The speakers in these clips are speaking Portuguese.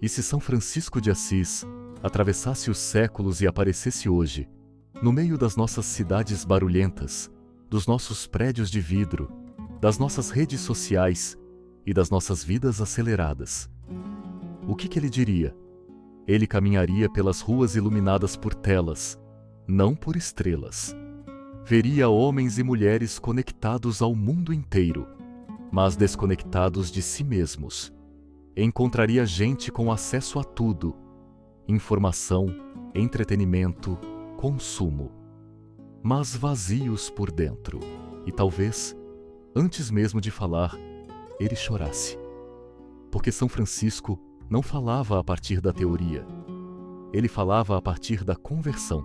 E se São Francisco de Assis atravessasse os séculos e aparecesse hoje, no meio das nossas cidades barulhentas, dos nossos prédios de vidro, das nossas redes sociais e das nossas vidas aceleradas, o que ele diria? Ele caminharia pelas ruas iluminadas por telas, não por estrelas. Veria homens e mulheres conectados ao mundo inteiro, mas desconectados de si mesmos. Encontraria gente com acesso a tudo: informação, entretenimento, consumo, mas vazios por dentro. E talvez, antes mesmo de falar, ele chorasse. Porque São Francisco não falava a partir da teoria. Ele falava a partir da conversão.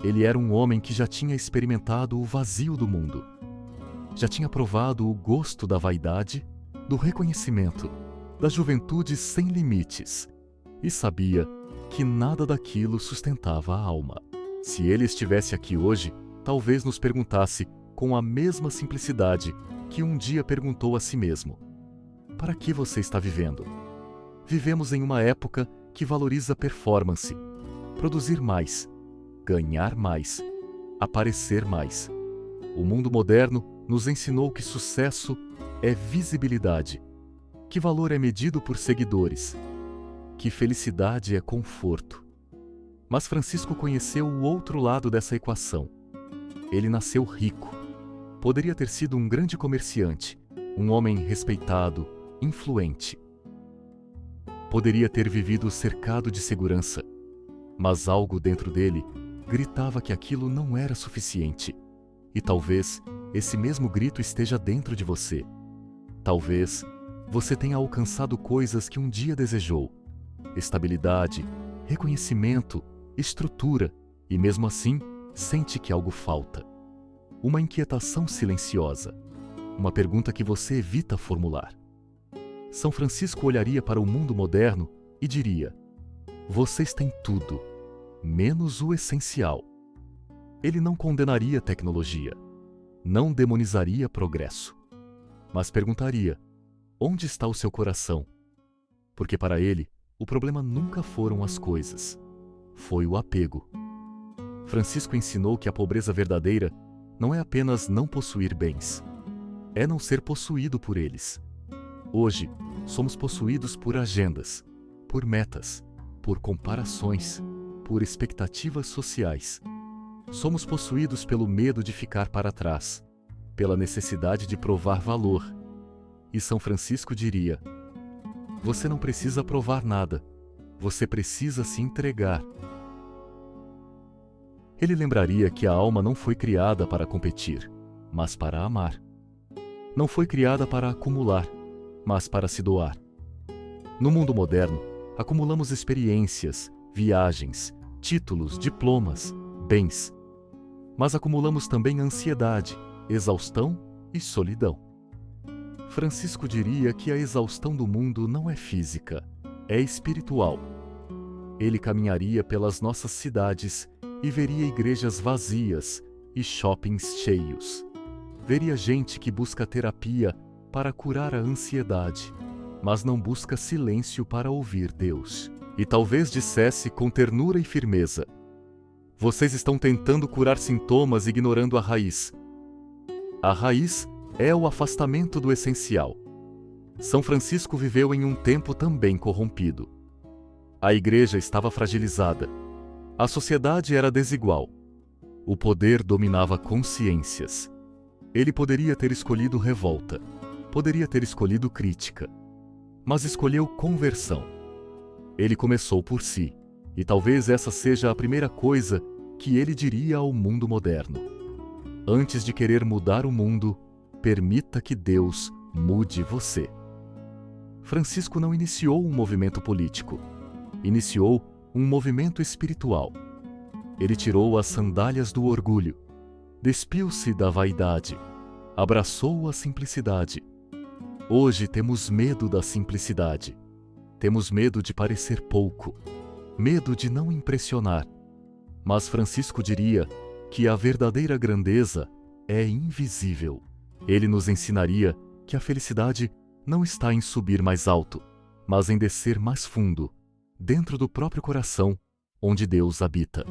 Ele era um homem que já tinha experimentado o vazio do mundo. Já tinha provado o gosto da vaidade, do reconhecimento, da juventude sem limites, e sabia que nada daquilo sustentava a alma. Se ele estivesse aqui hoje, talvez nos perguntasse com a mesma simplicidade que um dia perguntou a si mesmo: para que você está vivendo? Vivemos em uma época que valoriza performance, produzir mais, ganhar mais, aparecer mais. O mundo moderno nos ensinou que sucesso é visibilidade, que valor é medido por seguidores, que felicidade é conforto. Mas Francisco conheceu o outro lado dessa equação. Ele nasceu rico. Poderia ter sido um grande comerciante, um homem respeitado, influente. Poderia ter vivido cercado de segurança, mas algo dentro dele gritava que aquilo não era suficiente. E talvez esse mesmo grito esteja dentro de você. Talvez você tenha alcançado coisas que um dia desejou: estabilidade, reconhecimento, estrutura, e mesmo assim sente que algo falta. Uma inquietação silenciosa, uma pergunta que você evita formular. São Francisco olharia para o mundo moderno e diria: vocês têm tudo, menos o essencial. Ele não condenaria a tecnologia, não demonizaria progresso, mas perguntaria: onde está o seu coração? Porque para ele, o problema nunca foram as coisas, foi o apego. Francisco ensinou que a pobreza verdadeira não é apenas não possuir bens, é não ser possuído por eles. Hoje, somos possuídos por agendas, por metas, por comparações, por expectativas sociais. Somos possuídos pelo medo de ficar para trás, pela necessidade de provar valor. E São Francisco diria: você não precisa provar nada, você precisa se entregar. Ele lembraria que a alma não foi criada para competir, mas para amar. Não foi criada para acumular, mas para se doar. No mundo moderno, acumulamos experiências, viagens, títulos, diplomas, bens. Mas acumulamos também ansiedade, exaustão e solidão. Francisco diria que a exaustão do mundo não é física, é espiritual. Ele caminharia pelas nossas cidades e veria igrejas vazias e shoppings cheios. Veria gente que busca terapia para curar a ansiedade, mas não busca silêncio para ouvir Deus. E talvez dissesse com ternura e firmeza: vocês estão tentando curar sintomas ignorando a raiz. A raiz é o afastamento do essencial. São Francisco viveu em um tempo também corrompido. A igreja estava fragilizada. A sociedade era desigual. O poder dominava consciências. Ele poderia ter escolhido revolta, poderia ter escolhido crítica, mas escolheu conversão. Ele começou por si, e talvez essa seja a primeira coisa que ele diria ao mundo moderno: antes de querer mudar o mundo, permita que Deus mude você. Francisco não iniciou um movimento político, iniciou um movimento espiritual. Ele tirou as sandálias do orgulho, despiu-se da vaidade, abraçou a simplicidade. Hoje temos medo da simplicidade. Temos medo de parecer pouco, medo de não impressionar. Mas Francisco diria que a verdadeira grandeza é invisível. Ele nos ensinaria que a felicidade não está em subir mais alto, mas em descer mais fundo, dentro do próprio coração, onde Deus habita.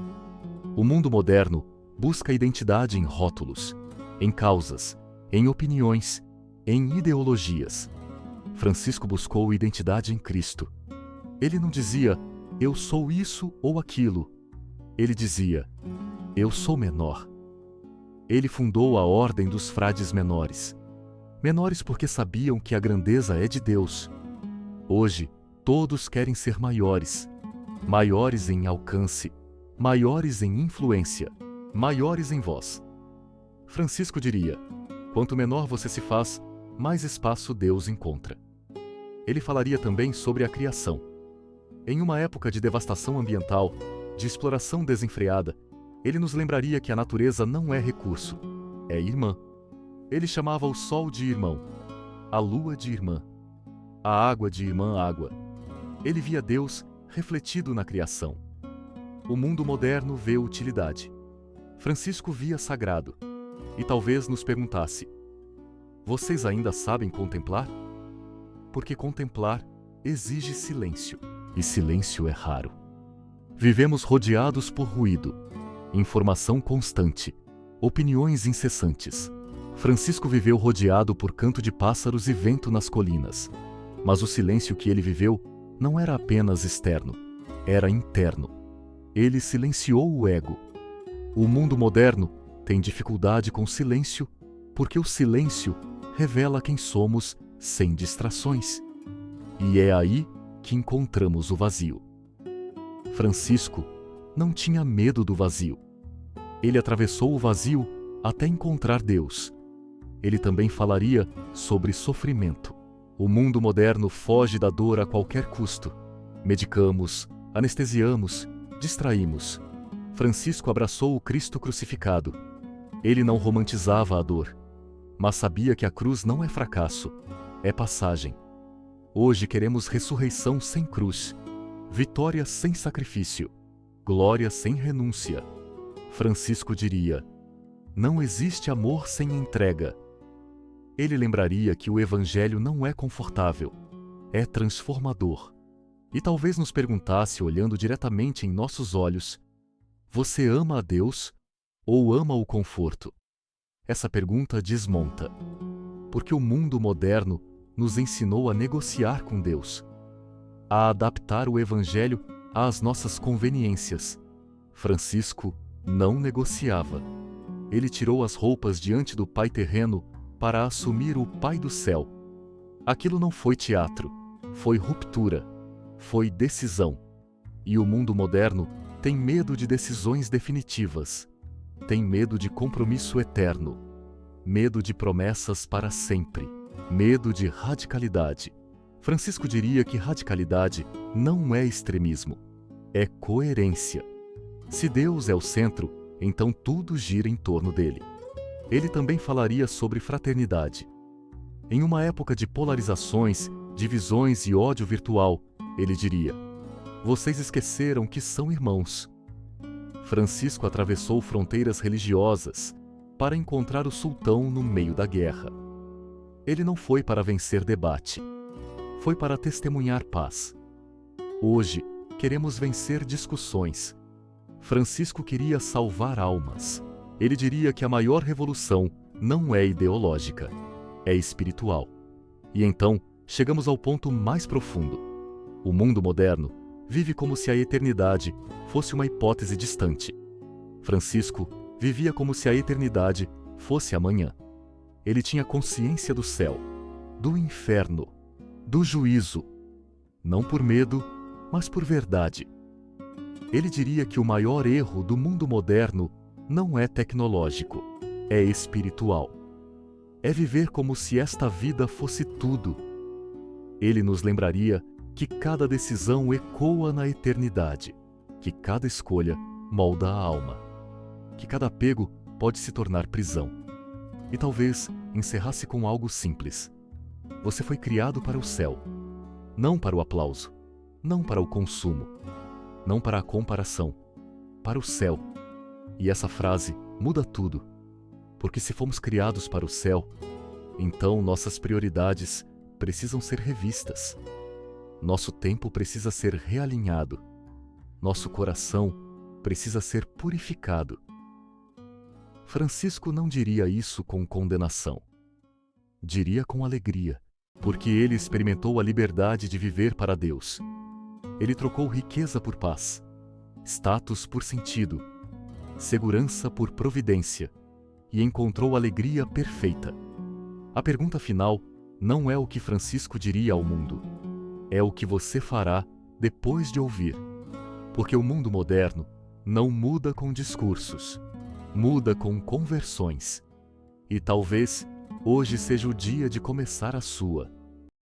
O mundo moderno busca identidade em rótulos, em causas, em opiniões, em ideologias. Francisco buscou identidade em Cristo. Ele não dizia, eu sou isso ou aquilo. Ele dizia, eu sou menor. Ele fundou a Ordem dos Frades Menores. Menores porque sabiam que a grandeza é de Deus. Hoje, todos querem ser maiores. Maiores em alcance, maiores em influência, maiores em voz. Francisco diria, quanto menor você se faz, mais espaço Deus encontra. Ele falaria também sobre a criação. Em uma época de devastação ambiental, de exploração desenfreada, ele nos lembraria que a natureza não é recurso, é irmã. Ele chamava o sol de irmão, a lua de irmã, a água de irmã água. Ele via Deus refletido na criação. O mundo moderno vê utilidade. Francisco via sagrado. E talvez nos perguntasse, vocês ainda sabem contemplar? Porque contemplar exige silêncio, e silêncio é raro. Vivemos rodeados por ruído, informação constante, opiniões incessantes. Francisco viveu rodeado por canto de pássaros e vento nas colinas. Mas o silêncio que ele viveu não era apenas externo, era interno. Ele silenciou o ego. O mundo moderno tem dificuldade com silêncio porque o silêncio revela quem somos sem distrações. E é aí que encontramos o vazio. Francisco não tinha medo do vazio. Ele atravessou o vazio até encontrar Deus. Ele também falaria sobre sofrimento. O mundo moderno foge da dor a qualquer custo. Medicamos, anestesiamos, distraímos. Francisco abraçou o Cristo crucificado. Ele não romantizava a dor, mas sabia que a cruz não é fracasso, é passagem. Hoje queremos ressurreição sem cruz, vitória sem sacrifício, glória sem renúncia. Francisco diria, não existe amor sem entrega. Ele lembraria que o Evangelho não é confortável, é transformador. E talvez nos perguntasse, olhando diretamente em nossos olhos, você ama a Deus ou ama o conforto? Essa pergunta desmonta, porque o mundo moderno nos ensinou a negociar com Deus, a adaptar o Evangelho às nossas conveniências. Francisco não negociava. Ele tirou as roupas diante do Pai terreno para assumir o Pai do céu. Aquilo não foi teatro, foi ruptura, foi decisão. E o mundo moderno tem medo de decisões definitivas, tem medo de compromisso eterno, medo de promessas para sempre, medo de radicalidade. Francisco diria que radicalidade não é extremismo, é coerência. Se Deus é o centro, então tudo gira em torno dele. Ele também falaria sobre fraternidade. Em uma época de polarizações, divisões e ódio virtual, ele diria, vocês esqueceram que são irmãos. Francisco atravessou fronteiras religiosas para encontrar o sultão no meio da guerra. Ele não foi para vencer debate, foi para testemunhar paz. Hoje, queremos vencer discussões. Francisco queria salvar almas. Ele diria que a maior revolução não é ideológica, é espiritual. E então, chegamos ao ponto mais profundo. O mundo moderno vive como se a eternidade fosse uma hipótese distante. Francisco vivia como se a eternidade fosse amanhã. Ele tinha consciência do céu, do inferno, do juízo, não por medo, mas por verdade. Ele diria que o maior erro do mundo moderno não é tecnológico, é espiritual. É viver como se esta vida fosse tudo. Ele nos lembraria que cada decisão ecoa na eternidade, que cada escolha molda a alma, que cada apego pode se tornar prisão. E talvez encerrasse com algo simples. Você foi criado para o céu, não para o aplauso, não para o consumo, não para a comparação, para o céu. E essa frase muda tudo, porque se fomos criados para o céu, então nossas prioridades precisam ser revistas. Nosso tempo precisa ser realinhado. Nosso coração precisa ser purificado. Francisco não diria isso com condenação. Diria com alegria, porque ele experimentou a liberdade de viver para Deus. Ele trocou riqueza por paz, status por sentido, segurança por providência, e encontrou alegria perfeita. A pergunta final não é o que Francisco diria ao mundo, é o que você fará depois de ouvir. Porque o mundo moderno não muda com discursos, muda com conversões. E talvez hoje seja o dia de começar a sua.